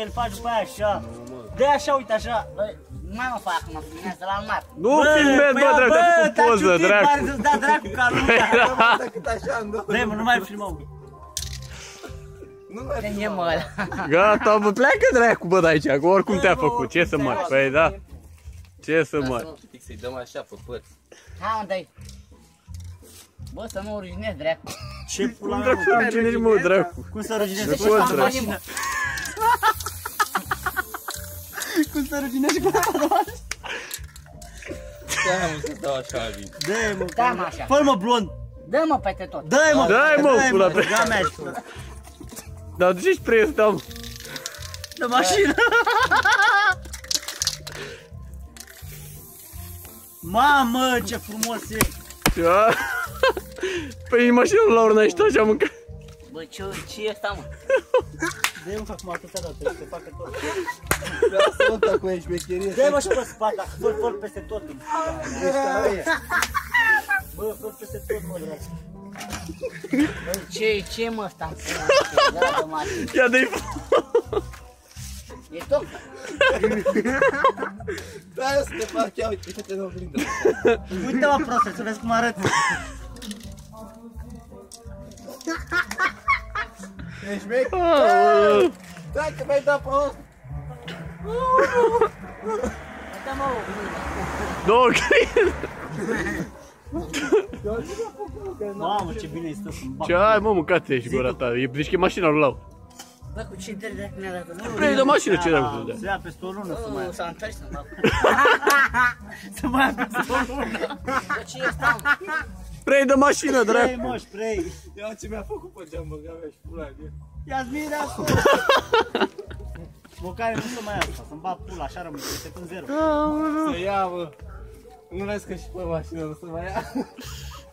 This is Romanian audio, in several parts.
îl faci după aia așa. De așa, uite așa. Mai mă fac, mă filmează la almat. Nu filmezi, bă, dracu, te-ai făcut poză, dracu. Pare să-ți dea dracu ca lumea. Cât așa, nu? Dă-i mă, nu mai filmăm. Nu mai Te mă ăla. Gata, bă, pleacă dracu, bă, de aici, că oricum te-a făcut, ce să mă, păi da. Ce să mă. Să-i dăm așa pe păr. Hai, unde-i? Bă, să nu ruginezi, dracu. Ce pula Cum mea, dracu să ruginezi, mă, dracu? cum să ruginești? Nu poți, dracu. Cum să ruginești cu asta? Da, mă, să stau așa, bine. Dă-i mă, Da, mă, așa. fă-l mă blond. Dă-mă peste tot. Dă-i mă, Dă-i, mă, pula pe- Da, mea. Dar de ce-și prins, da, mă? De mașină. Mamă, ce frumos e. Ce? Păi în mașină la urmă ești așa mâncat. Bă, ce e asta, mă? Dă-i mă, fac cum atâția dată, să facă tot. Lasă-mă ta cu ești mecherie. Dă-i mă și pe spate, fă-l peste tot. Bă, fă-l peste tot, mă, dragi. Bă, ce mă ăsta? Ia de-i E tot? Da, să te fac, ia uite, uite-te în oglindă. Uite-mă, proste, să vezi cum arăt. Ești mec? Dai că mi-ai dat pe ăsta. Dă-mă o gândă. două gri. Mamă, ce bine stă să-mi bag. Ce ai, mă, mâncat ești gura ta, zici că e mașina lui Lau. Bă, cu ce dări dracu mi-a dat? Vrei de mașină, ce dracu să dea? Se ia peste o lună să mai... S-a întors să-mi bag. Să mai ia peste o lună. Bă, ce e asta, mă? Vrei de mașină, Spray, dracu. mă, spray. Ia ce mi-a făcut pe geam, băga mea și pula mea. Ia-ți mine acolo. Mocare nu să mai ia asta, să-mi bag pula, așa rămâne, este până zero. Să ia, mă. Nu vezi că și pe mașină nu se mai ia?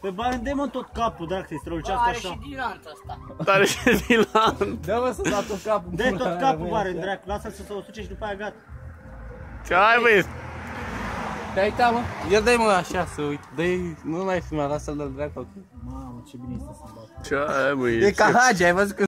Pe bani, dă-i mă tot capul, dracu, să-i strălucească Are așa. și dinantul ăsta. Tare și Dilan. Dă-mă să dau tot capul. Dă-i tot capul, mare, dracu, lasă-l să se usuce și după aia gata. Ce ai, băi? Te-ai uitat, mă? Ia dă-i, mă, așa, să uite. Dă-i, nu mai filma, lasă-l de dracu. Mamă, ce bine este să-mi bag. Ce ai, băi? E ca Hagi, ai văzut că